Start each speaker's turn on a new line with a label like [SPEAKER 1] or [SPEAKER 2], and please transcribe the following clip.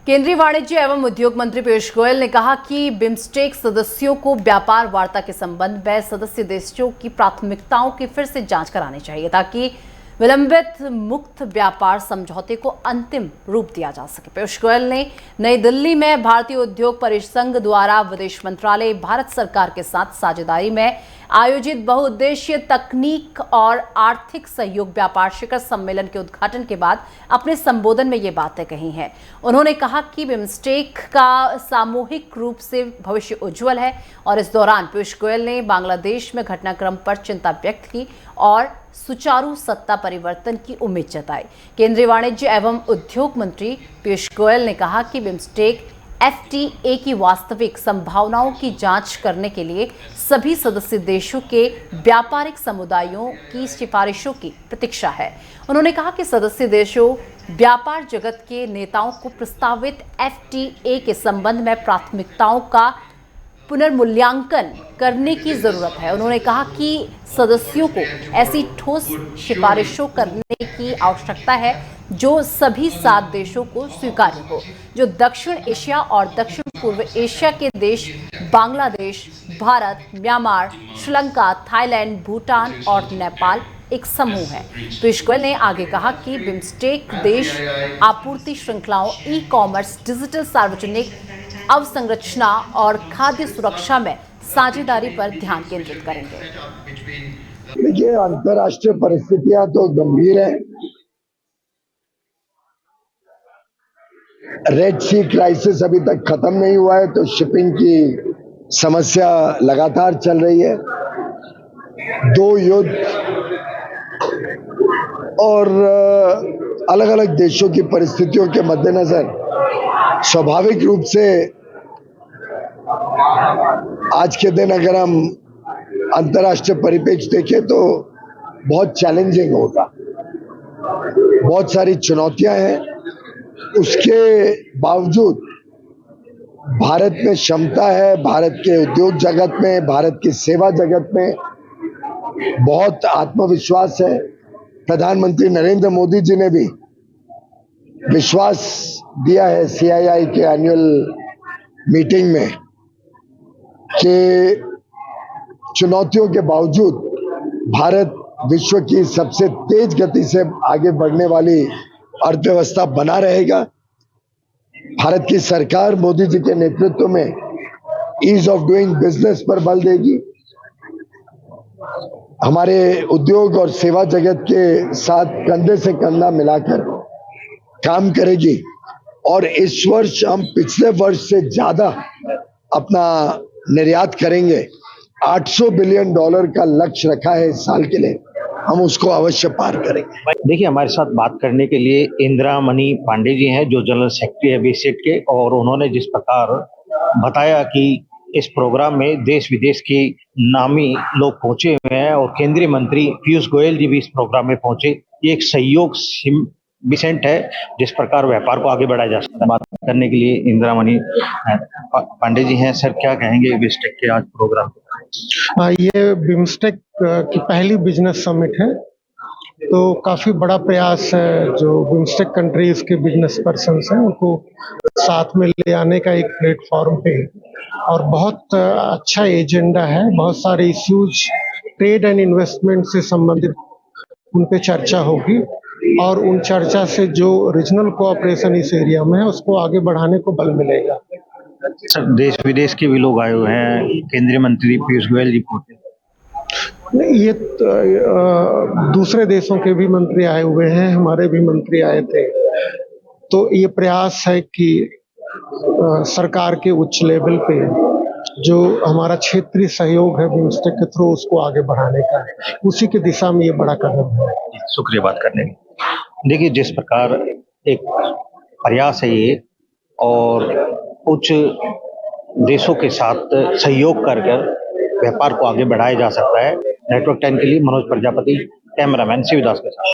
[SPEAKER 1] केंद्रीय वाणिज्य एवं उद्योग मंत्री पीयूष गोयल ने कहा कि बिम्स्टेक सदस्यों को व्यापार वार्ता के संबंध में सदस्य देशों की प्राथमिकताओं की फिर से जांच करानी चाहिए ताकि विलंबित मुक्त व्यापार समझौते को अंतिम रूप दिया जा सके। पीयूष गोयल ने नई दिल्ली में भारतीय उद्योग परिसंघ द्वारा विदेश मंत्रालय भारत सरकार के साथ साझेदारी में आयोजित बहुउद्देशीय तकनीक और आर्थिक सहयोग व्यापार शिखर सम्मेलन के उद्घाटन के बाद अपने संबोधन में ये बातें कही हैं। उन्होंने कहा कि बिम्स्टेक का सामूहिक रूप से भविष्य उज्जवल है और इस दौरान पीयूष गोयल ने बांग्लादेश में घटनाक्रम पर चिंता व्यक्त की और सुचारू सत्ता परिवर्तन की उम्मीद जताई। केंद्रीय वाणिज्य एवं उद्योग मंत्री पीयूष गोयल ने कहा कि बिम्स्टेक एफटीए की वास्तविक संभावनाओं की जांच करने के लिए सभी सदस्य देशों के व्यापारिक समुदायों की सिफारिशों की प्रतीक्षा है। उन्होंने कहा कि सदस्य देशों व्यापार जगत के नेताओं को प्रस्तावित एफटीए के संबंध में प्राथमिकताओं का पुनर्मूल्यांकन करने की जरूरत है। उन्होंने कहा कि सदस्यों को ऐसी ठोस सिफारिशों करने की आवश्यकता है जो सभी 7 देशों को स्वीकार्य हो। जो दक्षिण एशिया और दक्षिण पूर्व एशिया के देश बांग्लादेश, भारत, म्यांमार, श्रीलंका, थाईलैंड, भूटान और नेपाल एक समूह है। पीयूष गोयल ने आगे कहा कि बिम्स्टेक देश आपूर्ति श्रृंखलाओं, ई कॉमर्स, डिजिटल सार्वजनिक अवसंरचना और खाद्य सुरक्षा में साझेदारी पर ध्यान केंद्रित करेंगे।
[SPEAKER 2] देखिए, अंतर्राष्ट्रीय परिस्थितियां तो गंभीर है। रेड सी क्राइसिस अभी तक खत्म नहीं हुआ है, तो शिपिंग की समस्या लगातार चल रही है। 2 युद्ध और अलग अलग देशों की परिस्थितियों के मद्देनजर स्वाभाविक रूप से आज के दिन अगर हम अंतर्राष्ट्रीय परिप्रेक्ष्य देखें तो बहुत चैलेंजिंग होगा। बहुत सारी चुनौतियां हैं, उसके बावजूद भारत में क्षमता है, भारत के उद्योग जगत में, भारत की सेवा जगत में बहुत आत्मविश्वास है। प्रधानमंत्री नरेंद्र मोदी जी ने भी विश्वास दिया है सीआईआई के एनुअल मीटिंग में कि चुनौतियों के बावजूद भारत विश्व की सबसे तेज गति से आगे बढ़ने वाली अर्थव्यवस्था बना रहेगा। भारत की सरकार मोदी जी के नेतृत्व में ईज ऑफ डूइंग बिजनेस पर बल देगी। हमारे उद्योग और सेवा जगत के साथ कंधे से कंधा मिलाकर काम करेगी और इस वर्ष हम पिछले वर्ष से ज्यादा अपना निर्यात करेंगे। $800 बिलियन का लक्ष्य रखा है इस साल के लिए, हम उसको अवश्य पार करेंगे।
[SPEAKER 3] देखिए, हमारे साथ बात करने के लिए इंदिरा मणि पांडे जी हैं जो जनरल सेक्रेटरी है बीसेट के, और उन्होंने जिस प्रकार बताया कि इस प्रोग्राम में देश विदेश के नामी लोग पहुंचे हुए हैं और केंद्रीय मंत्री पीयूष गोयल जी भी इस प्रोग्राम में पहुंचे। ये एक सहयोग बिसेंट है जिस प्रकार व्यापार को आगे बढ़ाया जा सकता है। बात करने के लिए इंदिरा मणि पांडे जी हैं। सर, क्या कहेंगे बिम्स्टेक के आज प्रोग्राम?
[SPEAKER 4] ये बिम्स्टेक की पहली बिजनेस समिट है, तो काफी बड़ा प्रयास है जो बिम्स्टेक कंट्रीज के बिजनेस पर्सन्स हैं उनको साथ में ले आने का एक प्लेटफॉर्म पे, और बहुत अच्छा एजेंडा है। बहुत सारे इश्यूज ट्रेड एंड इन्वेस्टमेंट से संबंधित उन पे चर्चा होगी और उन चर्चा से जो रीजनल कोऑपरेशन इस एरिया में है उसको आगे बढ़ाने को बल मिलेगा।
[SPEAKER 3] सर, देश विदेश के भी लोग आए हुए हैं, केंद्रीय मंत्री पीयूष गोयल जी पहुंचे।
[SPEAKER 4] नहीं, ये दूसरे देशों के भी मंत्री आए हुए हैं, हमारे भी मंत्री आए थे। तो ये प्रयास है कि सरकार के उच्च लेवल पे जो हमारा क्षेत्रीय सहयोग है बिम्स्टेक के थ्रू उसको आगे बढ़ाने का है, उसी की दिशा में ये बड़ा कदम है।
[SPEAKER 3] शुक्रिया बात करने के। देखिए, जिस प्रकार एक प्रयास है ये और कुछ देशों के साथ सहयोग कर व्यापार को आगे बढ़ाया जा सकता है। नेटवर्क 10 के लिए मनोज प्रजापति, कैमरामैन शिवदास के साथ।